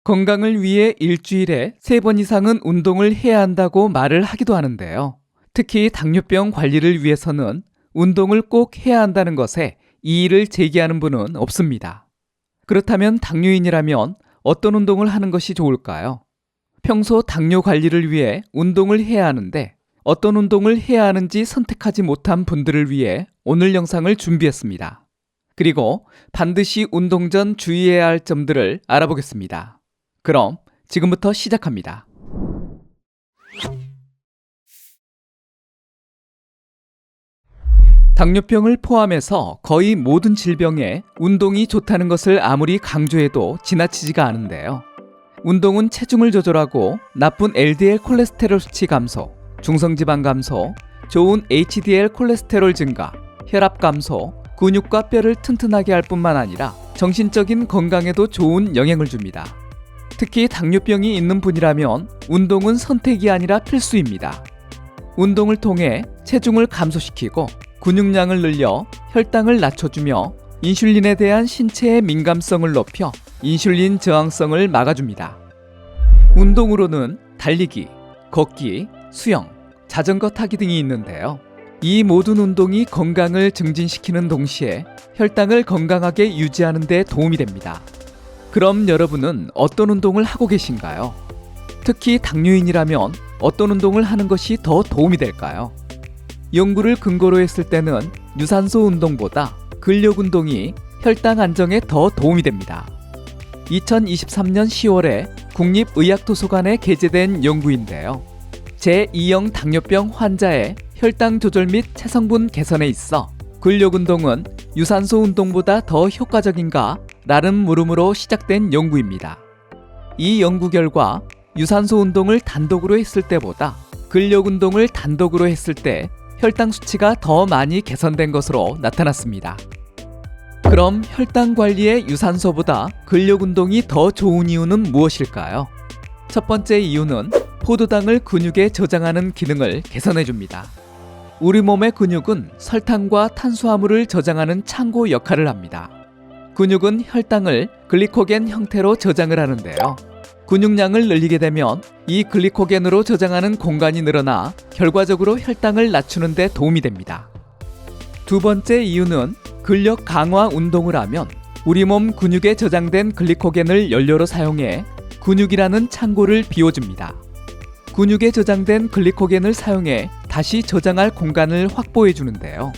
건강을 위해 일주일에 3번 이상은 운동을 해야 한다고 말을 하기도 하는데요. 특히 당뇨병 관리를 위해서는 운동을 꼭 해야 한다는 것에 이의를 제기하는 분은 없습니다. 그렇다면 당뇨인이라면 어떤 운동을 하는 것이 좋을까요? 평소 당뇨 관리를 위해 운동을 해야 하는데 어떤 운동을 해야 하는지 선택하지 못한 분들을 위해 오늘 영상을 준비했습니다. 그리고 반드시 운동 전 주의해야 할 점들을 알아보겠습니다. 그럼 지금부터 시작합니다. 당뇨병을 포함해서 거의 모든 질병에 운동이 좋다는 것을 아무리 강조해도 지나치지가 않은데요. 운동은 체중을 조절하고 나쁜 LDL 콜레스테롤 수치 감소, 중성지방 감소, 좋은 HDL 콜레스테롤 증가, 혈압 감소, 근육과 뼈를 튼튼하게 할 뿐만 아니라 정신적인 건강에도 좋은 영향을 줍니다. 특히 당뇨병이 있는 분이라면 운동은 선택이 아니라 필수입니다. 운동을 통해 체중을 감소시키고 근육량을 늘려 혈당을 낮춰주며 인슐린에 대한 신체의 민감성을 높여 인슐린 저항성을 막아줍니다. 운동으로는 달리기, 걷기, 수영, 자전거 타기 등이 있는데요. 이 모든 운동이 건강을 증진시키는 동시에 혈당을 건강하게 유지하는 데 도움이 됩니다. 그럼 여러분은 어떤 운동을 하고 계신가요? 특히 당뇨인이라면 어떤 운동을 하는 것이 더 도움이 될까요? 연구를 근거로 했을 때는 유산소 운동보다 근력 운동이 혈당 안정에 더 도움이 됩니다. 2023년 10월에 국립의학도서관에 게재된 연구인데요. 제2형 당뇨병 환자의 혈당 조절 및 체성분 개선에 있어 근력 운동은 유산소 운동보다 더 효과적인가? 라는 물음으로 시작된 연구입니다. 이 연구 결과 유산소 운동을 단독으로 했을 때보다 근력 운동을 단독으로 했을 때 혈당 수치가 더 많이 개선된 것으로 나타났습니다. 그럼 혈당 관리에 유산소보다 근력 운동이 더 좋은 이유는 무엇일까요? 첫 번째 이유는 포도당을 근육에 저장하는 기능을 개선해줍니다. 우리 몸의 근육은 설탕과 탄수화물을 저장하는 창고 역할을 합니다. 근육은 혈당을 글리코겐 형태로 저장을 하는데요. 근육량을 늘리게 되면 이 글리코겐으로 저장하는 공간이 늘어나 결과적으로 혈당을 낮추는 데 도움이 됩니다. 두 번째 이유는 근력 강화 운동을 하면 우리 몸 근육에 저장된 글리코겐을 연료로 사용해 근육이라는 창고를 비워줍니다. 근육에 저장된 글리코겐을 사용해 다시 저장할 공간을 확보해 주는데요.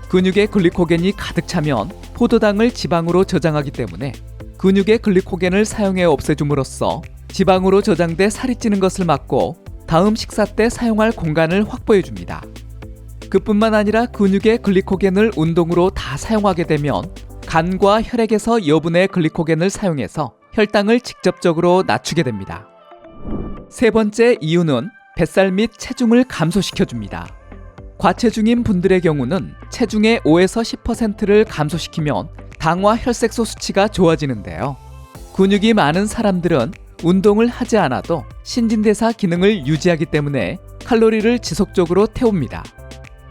근육에 글리코겐이 가득 차면 포도당을 지방으로 저장하기 때문에 근육의 글리코겐을 사용해 없애줌으로써 지방으로 저장돼 살이 찌는 것을 막고 다음 식사 때 사용할 공간을 확보해 줍니다. 그뿐만 아니라 근육의 글리코겐을 운동으로 다 사용하게 되면 간과 혈액에서 여분의 글리코겐을 사용해서 혈당을 직접적으로 낮추게 됩니다. 세 번째 이유는 뱃살 및 체중을 감소시켜줍니다. 과체중인 분들의 경우는 체중의 5에서 10%를 감소시키면 당화 혈색소 수치가 좋아지는데요. 근육이 많은 사람들은 운동을 하지 않아도 신진대사 기능을 유지하기 때문에 칼로리를 지속적으로 태웁니다.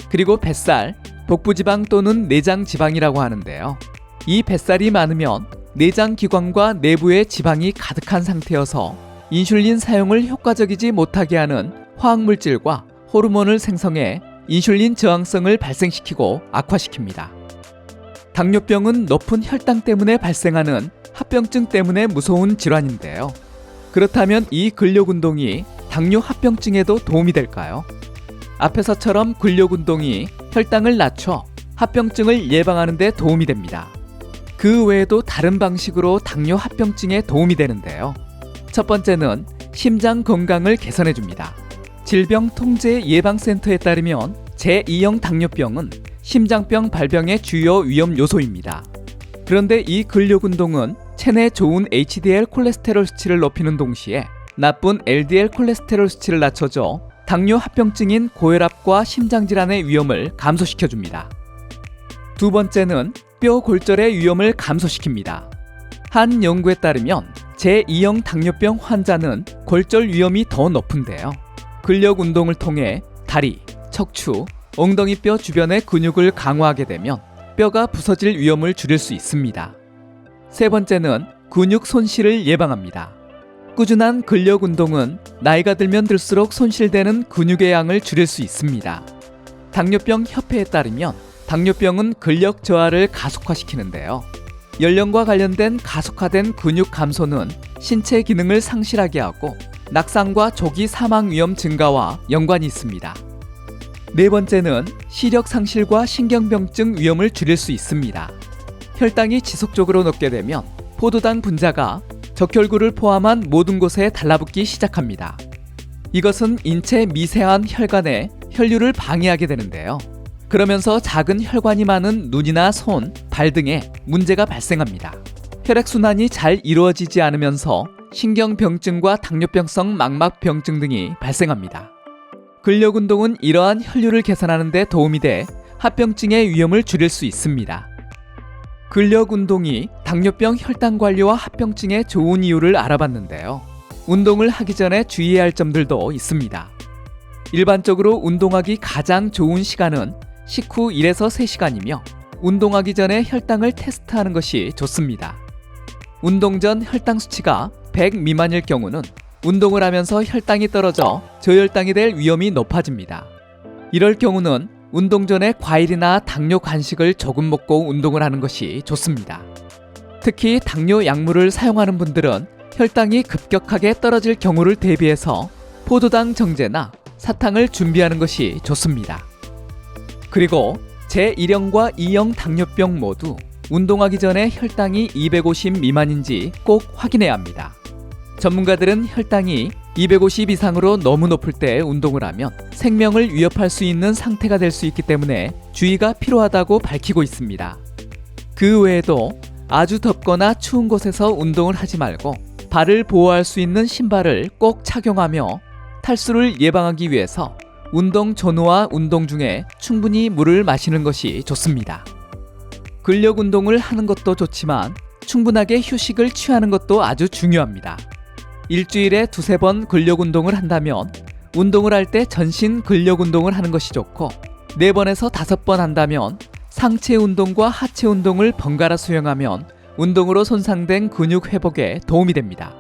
그리고 뱃살, 복부지방 또는 내장지방이라고 하는데요. 이 뱃살이 많으면 내장기관과 내부에 지방이 가득한 상태여서 인슐린 사용을 효과적이지 못하게 하는 화학물질과 호르몬을 생성해 인슐린 저항성을 발생시키고 악화시킵니다. 당뇨병은 높은 혈당 때문에 발생하는 합병증 때문에 무서운 질환인데요. 그렇다면 이 근력 운동이 당뇨 합병증에도 도움이 될까요? 앞에서처럼 근력 운동이 혈당을 낮춰 합병증을 예방하는 데 도움이 됩니다. 그 외에도 다른 방식으로 당뇨 합병증에 도움이 되는데요. 첫 번째는 심장 건강을 개선해 줍니다. 질병통제예방센터에 따르면 제2형 당뇨병은 심장병 발병의 주요 위험 요소입니다. 그런데 이 근력 운동은 체내 좋은 HDL 콜레스테롤 수치를 높이는 동시에 나쁜 LDL 콜레스테롤 수치를 낮춰줘 당뇨 합병증인 고혈압과 심장질환의 위험을 감소시켜줍니다. 두 번째는 뼈 골절의 위험을 감소시킵니다. 한 연구에 따르면 제2형 당뇨병 환자는 골절 위험이 더 높은데요. 근력 운동을 통해 다리, 척추, 엉덩이 뼈 주변의 근육을 강화하게 되면 뼈가 부서질 위험을 줄일 수 있습니다. 세 번째는 근육 손실을 예방합니다. 꾸준한 근력 운동은 나이가 들면 들수록 손실되는 근육의 양을 줄일 수 있습니다. 당뇨병 협회에 따르면 당뇨병은 근력 저하를 가속화시키는데요. 연령과 관련된 가속화된 근육 감소는 신체 기능을 상실하게 하고 낙상과 조기 사망 위험 증가와 연관이 있습니다. 네 번째는 시력 상실과 신경병증 위험을 줄일 수 있습니다. 혈당이 지속적으로 높게 되면 포도당 분자가 적혈구를 포함한 모든 곳에 달라붙기 시작합니다. 이것은 인체 미세한 혈관에 혈류를 방해하게 되는데요. 그러면서 작은 혈관이 많은 눈이나 손, 발 등에 문제가 발생합니다. 혈액순환이 잘 이루어지지 않으면서 신경병증과 당뇨병성 망막병증 등이 발생합니다. 근력 운동은 이러한 혈류를 개선하는 데 도움이 돼 합병증의 위험을 줄일 수 있습니다. 근력 운동이 당뇨병 혈당 관리와 합병증에 좋은 이유를 알아봤는데요. 운동을 하기 전에 주의해야 할 점들도 있습니다. 일반적으로 운동하기 가장 좋은 시간은 식후 1에서 3시간이며 운동하기 전에 혈당을 테스트하는 것이 좋습니다. 운동 전 혈당 수치가 100 미만일 경우는 운동을 하면서 혈당이 떨어져 저혈당이 될 위험이 높아집니다. 이럴 경우는 운동 전에 과일이나 당뇨 간식을 조금 먹고 운동을 하는 것이 좋습니다. 특히 당뇨 약물을 사용하는 분들은 혈당이 급격하게 떨어질 경우를 대비해서 포도당 정제나 사탕을 준비하는 것이 좋습니다. 그리고 제1형과 2형 당뇨병 모두 운동하기 전에 혈당이 250 미만인지 꼭 확인해야 합니다. 전문가들은 혈당이 250 이상으로 너무 높을 때 운동을 하면 생명을 위협할 수 있는 상태가 될 수 있기 때문에 주의가 필요하다고 밝히고 있습니다. 그 외에도 아주 덥거나 추운 곳에서 운동을 하지 말고 발을 보호할 수 있는 신발을 꼭 착용하며 탈수를 예방하기 위해서 운동 전후와 운동 중에 충분히 물을 마시는 것이 좋습니다. 근력 운동을 하는 것도 좋지만 충분하게 휴식을 취하는 것도 아주 중요합니다. 일주일에 2-3번 근력 운동을 한다면 운동을 할 때 전신 근력 운동을 하는 것이 좋고 4번에서 5번 한다면 상체 운동과 하체 운동을 번갈아 수행하면 운동으로 손상된 근육 회복에 도움이 됩니다.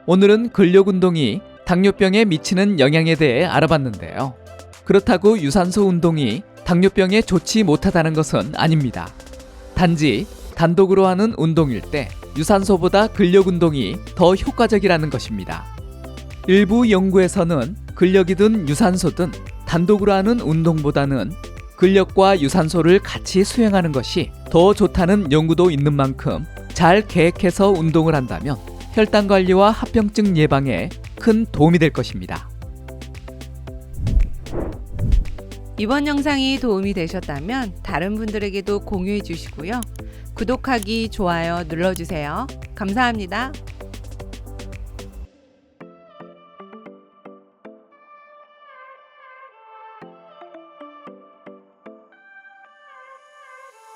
오늘은 근력 운동이 당뇨병에 미치는 영향에 대해 알아봤는데요. 그렇다고 유산소 운동이 당뇨병에 좋지 못하다는 것은 아닙니다. 단지 단독으로 하는 운동일 때 유산소보다 근력 운동이 더 효과적이라는 것입니다. 일부 연구에서는 근력이든 유산소든 단독으로 하는 운동보다는 근력과 유산소를 같이 수행하는 것이 더 좋다는 연구도 있는 만큼 잘 계획해서 운동을 한다면 혈당 관리와 합병증 예방에 큰 도움이 될 것입니다. 이번 영상이 도움이 되셨다면 다른 분들에게도 공유해 주시고요. 구독하기, 좋아요 눌러주세요. 감사합니다.